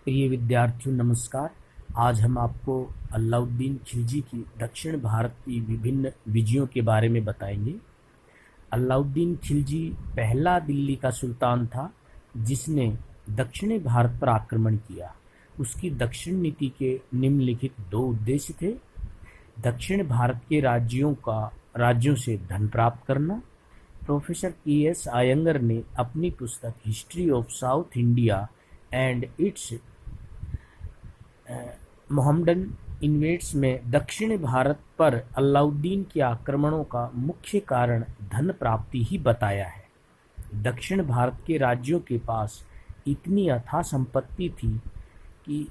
प्रिय विद्यार्थियों नमस्कार। आज हम आपको अलाउद्दीन खिलजी की दक्षिण भारत की विभिन्न विजयों के बारे में बताएंगे। अलाउद्दीन खिलजी पहला दिल्ली का सुल्तान था जिसने दक्षिणी भारत पर आक्रमण किया। उसकी दक्षिण नीति के निम्नलिखित दो उद्देश्य थे: दक्षिण भारत के राज्यों से धन प्राप्त करना। Professor KS. आयंगर ने अपनी पुस्तक history of south India and it's Mohammedan invades में दक्षिण भारत पर अलाउद्दीन के आक्रमणों का मुख्य कारण धन प्राप्ति ही बताया है। दक्षिण भारत के राज्यों के पास इतनी अथाह संपत्ति थी कि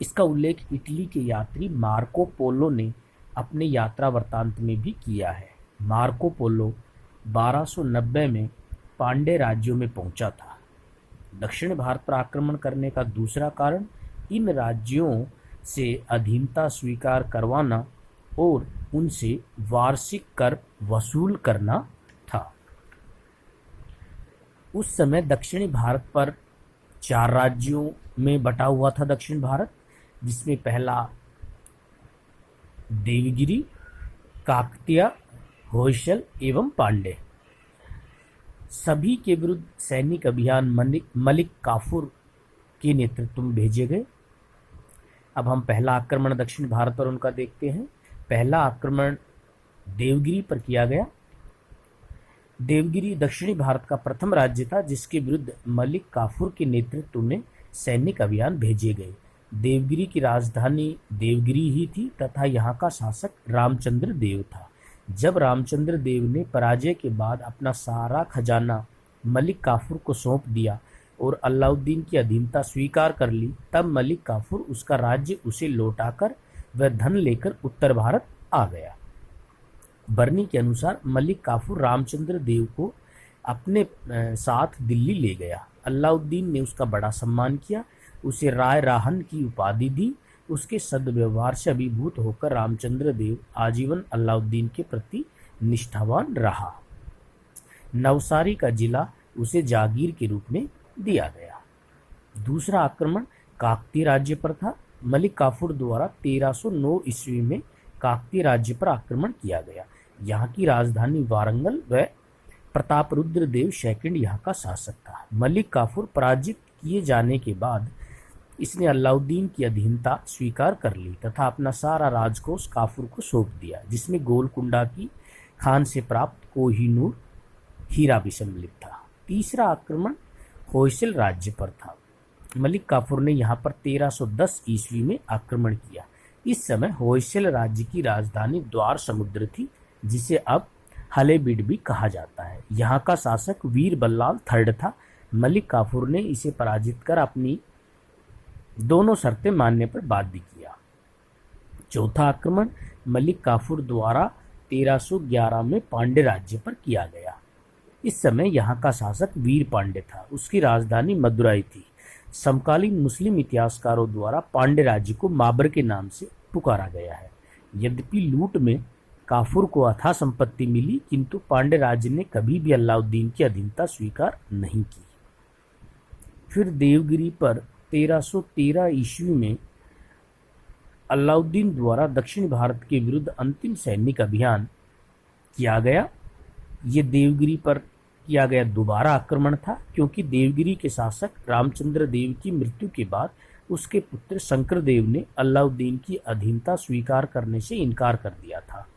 इसका उल्लेख इटली के यात्री मार्को पोलो ने अपने यात्रा वृत्तांत में भी किया है। मार्को पोलो 1290 में पांड्य राज्यों में पहुंचा था। दक्षिण भारत पर आक्रमण करने का दूसरा कारण इन राज्यों से अधीनता स्वीकार करवाना और उनसे वार्षिक कर वसूल करना था। उस समय दक्षिणी भारत पर 4 राज्यों में बटा हुआ था दक्षिण भारत, जिसमें पहला देवगिरी, काकतीय, होयसल एवं पांड्य। सभी के विरुद्ध सैनिक अभियान मलिक काफूर के नेतृत्व में भेजे गए। अब हम पहला आक्रमण दक्षिण भारत पर उनका देखते हैं। पहला आक्रमण देवगिरी पर किया गया। देवगिरी दक्षिणी भारत का प्रथम राज्य था जिसके विरुद्ध मलिक काफूर के नेतृत्व में सैनिक अभियान भेजे गए। देवगिरी की राजधानी देवगिरी ही थी तथा यहाँ का शासक रामचंद्र देव था। जब रामचंद्र देव ने पराजय के बाद अपना सारा खजाना मलिक काफूर को सौंप दिया और अलाउद्दीन की अधीनता स्वीकार कर ली, तब मलिक काफूर उसका राज्य उसे लौटाकर वह धन लेकर उत्तर भारत आ गया। बरनी के अनुसार मलिक काफूर रामचंद्र देव को अपने साथ दिल्ली ले गया। अलाउद्दीन ने उसका बड़ा सम्मान किया, उसे राय राहन की उपाधि दी। उसके सद्व्यवहार से अभिभूत होकर रामचंद्र देव आजीवन अलाउद्दीन के प्रति निष्ठावान रहा। नवसारी का जिला उसे जागीर के रूप में दिया गया। दूसरा आक्रमण काकतीय राज्य पर था। मलिक काफूर द्वारा 1309 ईस्वी में काकतीय राज्य पर आक्रमण किया गया। यहाँ की राजधानी वारंगल व प्रतापरुद्र देव सेकंड यहाँ का शासक था। मलिक काफूर पराजित किए जाने के बाद इसने अलाउद्दीन की अधीनता स्वीकार कर ली तथा अपना सारा राजकोष काफूर को सौंप दिया, जिसमें गोलकुंडा की खान से प्राप्त कोहिनूर हीरा भी सम्मिलित था। तीसरा आक्रमण होयसल राज्य पर था। मलिक काफूर ने यहाँ पर 1310 ईस्वी में आक्रमण किया। इस समय होयसल राज्य की राजधानी द्वार समुद्र थी, जिसे अब हलेबीड भी कहा जाता है। यहाँ का शासक वीर बल्लाल थर्ड था। मलिक काफूर ने इसे पराजित कर अपनी दोनों शर्तें मानने पर बाध्य किया। चौथा आक्रमण मलिक काफूर द्वारा 1311 में पांड्य राज्य पर किया गया। इस समय यहाँ का शासक वीर पांड्य था। उसकी राजधानी मदुराई थी। समकालीन मुस्लिम इतिहासकारों द्वारा पांड्य राज्य को बाबर के नाम से पुकारा गया है। यद्यपि लूट में काफूर को अथाह संपत्ति मिली, किंतु पांड्य राज्य ने कभी भी अलाउद्दीन की अधीनता स्वीकार नहीं की। फिर देवगिरी पर 1313 ईस्वी में अलाउद्दीन द्वारा दक्षिण भारत के विरुद्ध अंतिम सैनिक अभियान किया गया। ये देवगिरी पर किया गया दोबारा आक्रमण था, क्योंकि देवगिरी के शासक रामचंद्र देव की मृत्यु के बाद उसके पुत्र शंकर देव ने अलाउद्दीन की अधीनता स्वीकार करने से इनकार कर दिया था।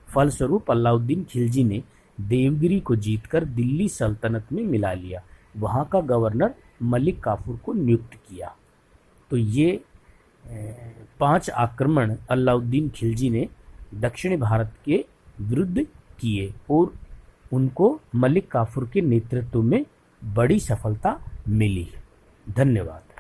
फलस्वरूप अलाउद्दीन खिलजी ने देवगिरी को जीतकर दिल्ली सल्तनत में मिला लिया। वहाँ का गवर्नर मलिक काफूर को नियुक्त किया। तो ये 5 आक्रमण अलाउद्दीन खिलजी ने दक्षिण भारत के विरुद्ध किए और उनको मलिक काफूर के नेतृत्व में बड़ी सफलता मिली। धन्यवाद।